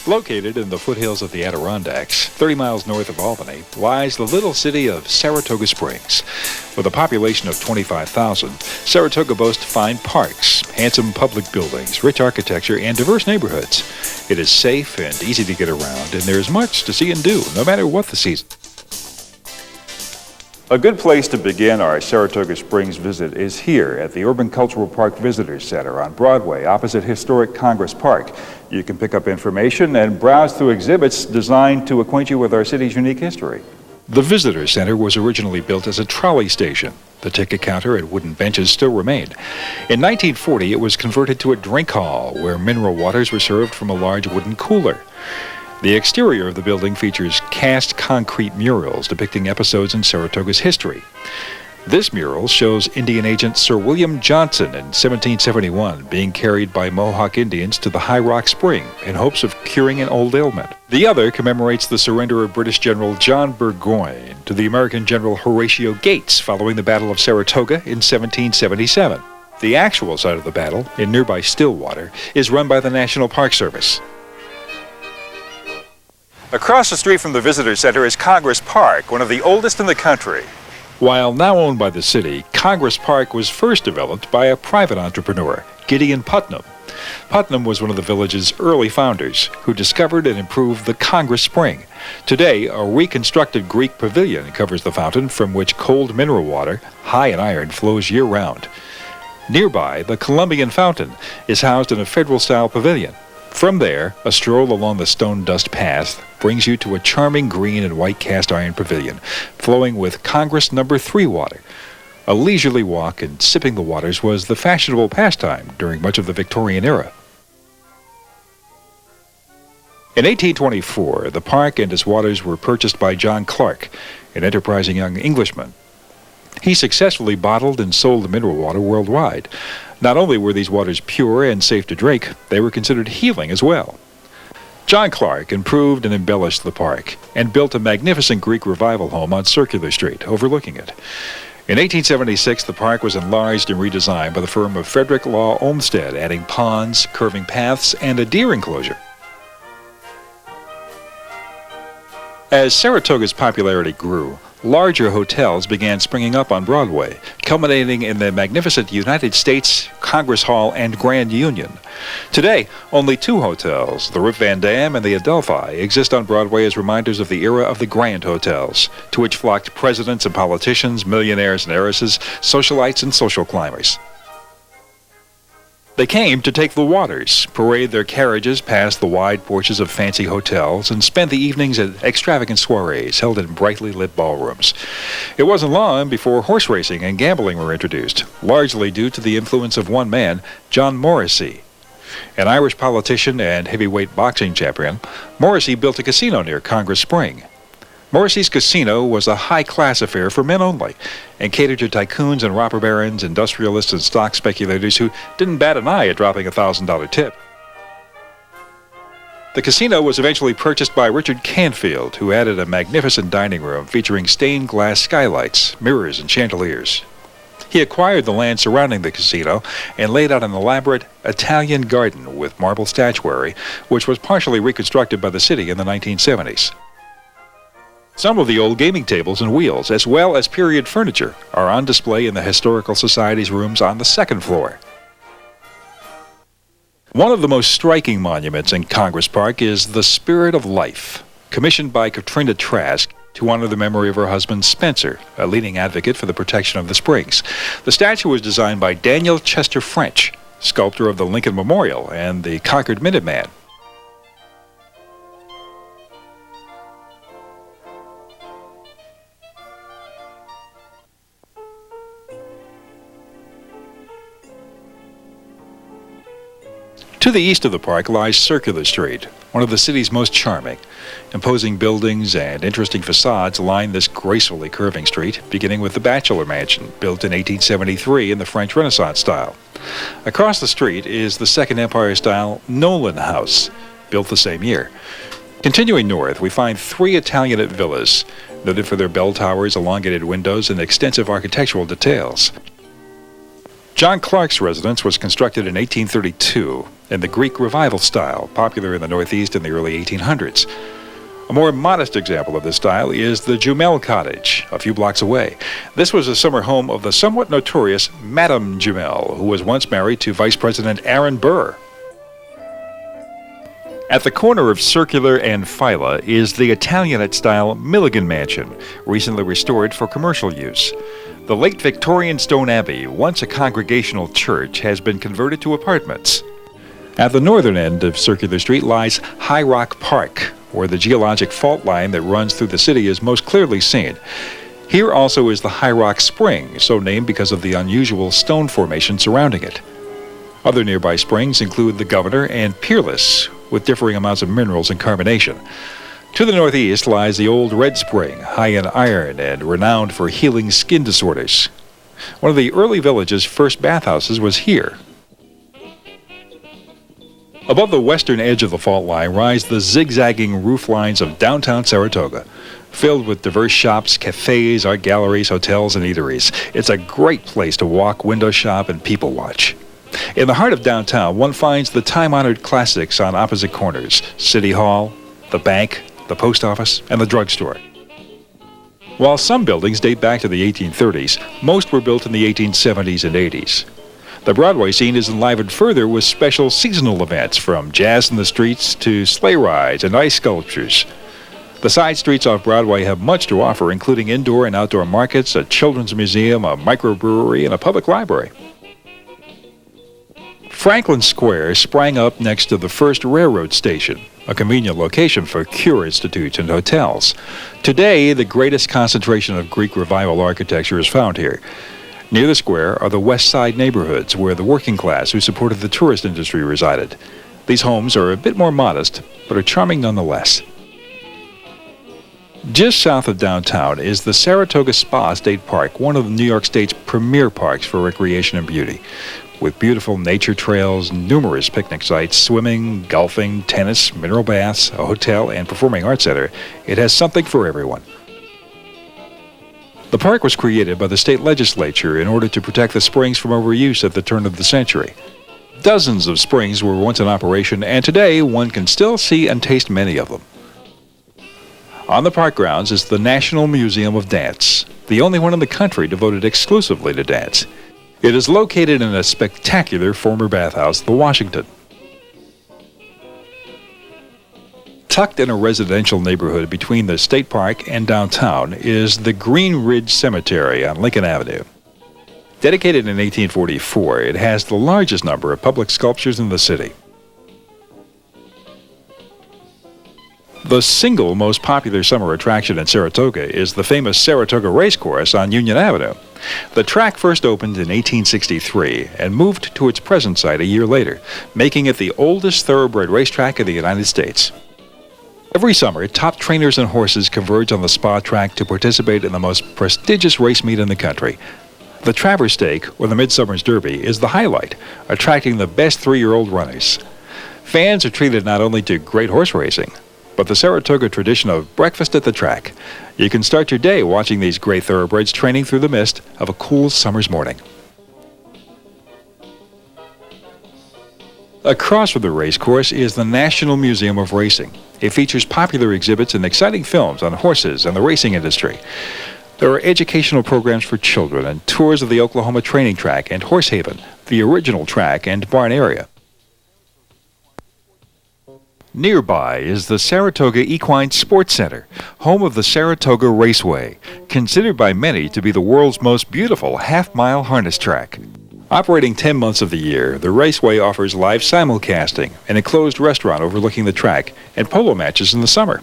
Located in the foothills of the Adirondacks, 30 miles north of Albany, lies the little city of Saratoga Springs. With a population of 25,000, Saratoga boasts fine parks, handsome public buildings, rich architecture, and diverse neighborhoods. It is safe and easy to get around, and there is much to see and do, no matter what the season. A good place to begin our Saratoga Springs visit is here at the Urban Cultural Park Visitors Center on Broadway, opposite historic Congress Park. You can pick up information and browse through exhibits designed to acquaint you with our city's unique history. The Visitors Center was originally built as a trolley station. The ticket counter and wooden benches still remain. In 1940, it was converted to a drink hall where mineral waters were served from a large wooden cooler. The exterior of the building features cast concrete murals depicting episodes in Saratoga's history. This mural shows Indian agent Sir William Johnson in 1771 being carried by Mohawk Indians to the High Rock Spring in hopes of curing an old ailment. The other commemorates the surrender of British General John Burgoyne to the American General Horatio Gates following the Battle of Saratoga in 1777. The actual site of the battle, in nearby Stillwater, is run by the National Park Service. Across the street from the Visitor Center is Congress Park, one of the oldest in the country. While now owned by the city, Congress Park was first developed by a private entrepreneur, Gideon Putnam. Putnam was one of the village's early founders, who discovered and improved the Congress Spring. Today, a reconstructed Greek pavilion covers the fountain from which cold mineral water, high in iron, flows year-round. Nearby, the Columbian Fountain is housed in a federal-style pavilion. From there, a stroll along the stone dust path brings you to a charming green and white cast iron pavilion, flowing with Congress No. 3 water. A leisurely walk and sipping the waters was the fashionable pastime during much of the Victorian era. In 1824, the park and its waters were purchased by John Clark, an enterprising young Englishman. He successfully bottled and sold mineral water worldwide. Not only were these waters pure and safe to drink, they were considered healing as well. John Clark improved and embellished the park and built a magnificent Greek revival home on Circular Street, overlooking it. In 1876, the park was enlarged and redesigned by the firm of Frederick Law Olmsted, adding ponds, curving paths, and a deer enclosure. As Saratoga's popularity grew, larger hotels began springing up on Broadway, culminating in the magnificent United States, Congress Hall, and Grand Union. Today, only two hotels, the Rip Van Dam and the Adelphi, exist on Broadway as reminders of the era of the grand hotels, to which flocked presidents and politicians, millionaires and heiresses, socialites and social climbers. They came to take the waters, parade their carriages past the wide porches of fancy hotels, and spend the evenings at extravagant soirees held in brightly lit ballrooms. It wasn't long before horse racing and gambling were introduced, largely due to the influence of one man, John Morrissey. An Irish politician and heavyweight boxing champion, Morrissey built a casino near Congress Spring. Morrissey's casino was a high-class affair for men only, and catered to tycoons and robber barons, industrialists, and stock speculators who didn't bat an eye at dropping a $1,000 tip. The casino was eventually purchased by Richard Canfield, who added a magnificent dining room featuring stained glass skylights, mirrors, and chandeliers. He acquired the land surrounding the casino and laid out an elaborate Italian garden with marble statuary, which was partially reconstructed by the city in the 1970s. Some of the old gaming tables and wheels, as well as period furniture, are on display in the Historical Society's rooms on the second floor. One of the most striking monuments in Congress Park is the Spirit of Life, commissioned by Katrina Trask to honor the memory of her husband Spencer, a leading advocate for the protection of the springs. The statue was designed by Daniel Chester French, sculptor of the Lincoln Memorial and the Concord Minuteman. To the east of the park lies Circular Street, one of the city's most charming. Imposing buildings and interesting facades line this gracefully curving street, beginning with the Bachelor Mansion, built in 1873 in the French Renaissance style. Across the street is the Second Empire-style Nolan House, built the same year. Continuing north, we find three Italianate villas, noted for their bell towers, elongated windows, and extensive architectural details. John Clark's residence was constructed in 1832 in the Greek Revival style, popular in the Northeast in the early 1800s. A more modest example of this style is the Jumel Cottage, a few blocks away. This was a summer home of the somewhat notorious Madame Jumel, who was once married to Vice President Aaron Burr. At the corner of Circular and Phyla is the Italianate-style Milligan Mansion, recently restored for commercial use. The late Victorian stone abbey, once a congregational church, has been converted to apartments. At the northern end of Circular Street lies High Rock Park, where the geologic fault line that runs through the city is most clearly seen. Here also is the High Rock Spring, so named because of the unusual stone formation surrounding it. Other nearby springs include the Governor and Peerless, with differing amounts of minerals and carbonation. To the northeast lies the Old Red Spring, high in iron and renowned for healing skin disorders. One of the early village's first bathhouses was here. Above the western edge of the fault line rise the zigzagging roof lines of downtown Saratoga, filled with diverse shops, cafes, art galleries, hotels, and eateries. It's a great place to walk, window shop, and people watch. In the heart of downtown, one finds the time-honored classics on opposite corners: City Hall, the bank, the post office, and the drugstore. While some buildings date back to the 1830s, most were built in the 1870s and 80s. The Broadway scene is enlivened further with special seasonal events, from jazz in the streets to sleigh rides and ice sculptures. The side streets off Broadway have much to offer, including indoor and outdoor markets, a children's museum, a microbrewery, and a public library. Franklin Square sprang up next to the first railroad station, a convenient location for cure institutes and hotels. Today, the greatest concentration of Greek Revival architecture is found here. Near the square are the West Side neighborhoods, where the working class who supported the tourist industry resided. These homes are a bit more modest, but are charming nonetheless. Just south of downtown is the Saratoga State Park, one of New York State's premier parks for recreation and beauty. With beautiful nature trails, numerous picnic sites, swimming, golfing, tennis, mineral baths, a hotel, and performing arts center, it has something for everyone. The park was created by the state legislature in order to protect the springs from overuse at the turn of the century. Dozens of springs were once in operation, and today one can still see and taste many of them. On the park grounds is the National Museum of Dance, the only one in the country devoted exclusively to dance. It is located in a spectacular former bathhouse, the Washington. Tucked in a residential neighborhood between the state park and downtown is the Green Ridge Cemetery on Lincoln Avenue. Dedicated in 1844, it has the largest number of public sculptures in the city. The single most popular summer attraction in Saratoga is the famous Saratoga Racecourse on Union Avenue. The track first opened in 1863 and moved to its present site a year later, making it the oldest thoroughbred racetrack in the United States. Every summer, top trainers and horses converge on the Spa track to participate in the most prestigious race meet in the country. The Travers Stake, or the Midsummer's Derby, is the highlight, attracting the best 3-year-old runners. Fans are treated not only to great horse racing, but the Saratoga tradition of breakfast at the track. You can start your day watching these great thoroughbreds training through the mist of a cool summer's morning. Across from the racecourse is the National Museum of Racing. It features popular exhibits and exciting films on horses and the racing industry. There are educational programs for children and tours of the Oklahoma Training Track and Horse Haven, the original track and barn area. Nearby is the Saratoga Equine Sports Center, home of the Saratoga Raceway, considered by many to be the world's most beautiful half-mile harness track. Operating 10 months of the year, the Raceway offers live simulcasting, an enclosed restaurant overlooking the track, and polo matches in the summer.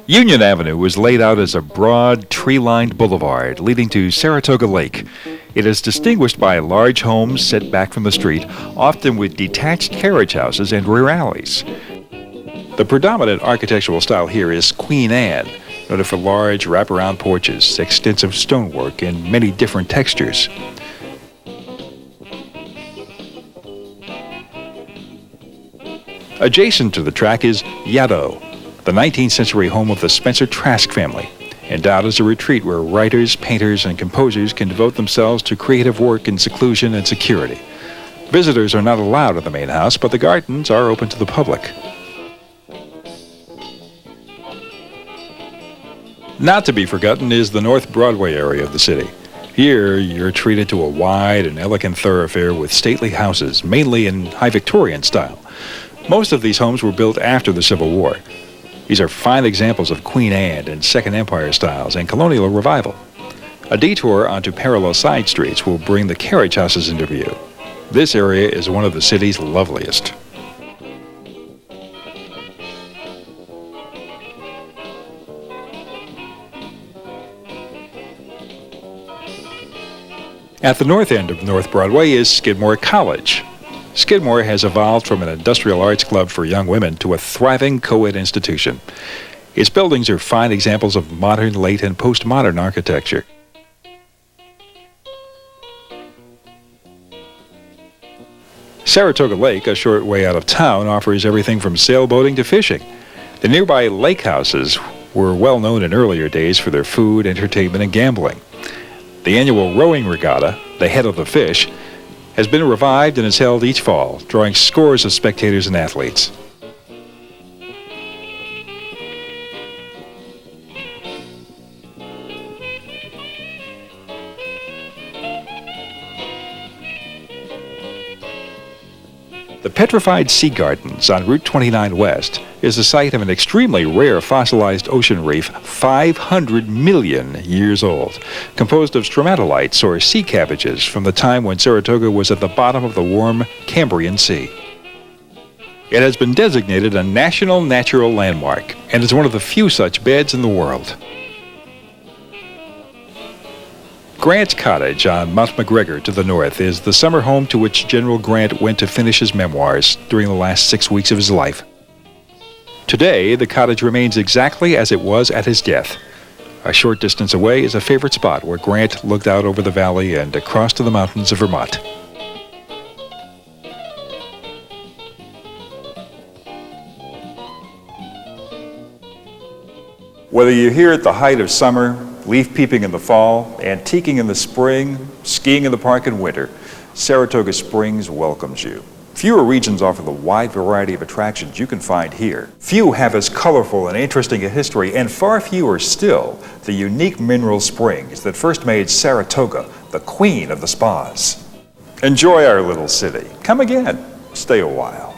Union Avenue was laid out as a broad, tree-lined boulevard leading to Saratoga Lake. It is distinguished by large homes set back from the street, often with detached carriage houses and rear alleys. The predominant architectural style here is Queen Anne, noted for large wraparound porches, extensive stonework, and many different textures. Adjacent to the track is Yaddo, the 19th century home of the Spencer Trask family. Endowed as a retreat where writers, painters, and composers can devote themselves to creative work in seclusion and security. Visitors are not allowed in the main house, but the gardens are open to the public. Not to be forgotten is the North Broadway area of the city. Here, you're treated to a wide and elegant thoroughfare with stately houses, mainly in high Victorian style. Most of these homes were built after the Civil War. These are fine examples of Queen Anne and Second Empire styles and colonial revival. A detour onto parallel side streets will bring the carriage houses into view. This area is one of the city's loveliest. At the north end of North Broadway is Skidmore College. Skidmore has evolved from an industrial arts club for young women to a thriving co-ed institution. Its buildings are fine examples of modern, late, and postmodern architecture. Saratoga Lake, a short way out of town, offers everything from sailboating to fishing. The nearby lake houses were well known in earlier days for their food, entertainment, and gambling. The annual rowing regatta, the Head of the Fish, has been revived and is held each fall, drawing scores of spectators and athletes. The Petrified Sea Gardens on Route 29 West is the site of an extremely rare fossilized ocean reef 500 million years old, composed of stromatolites or sea cabbages from the time when Saratoga was at the bottom of the warm Cambrian Sea. It has been designated a National Natural Landmark and is one of the few such beds in the world. Grant's Cottage on Mount McGregor to the north is the summer home to which General Grant went to finish his memoirs during the last 6 weeks of his life. Today, the cottage remains exactly as it was at his death. A short distance away is a favorite spot where Grant looked out over the valley and across to the mountains of Vermont. Whether you're here at the height of summer, leaf peeping in the fall, antiquing in the spring, skiing in the park in winter, Saratoga Springs welcomes you. Fewer regions offer the wide variety of attractions you can find here. Few have as colorful and interesting a history, and far fewer still the unique mineral springs that first made Saratoga the queen of the spas. Enjoy our little city. Come again. Stay a while.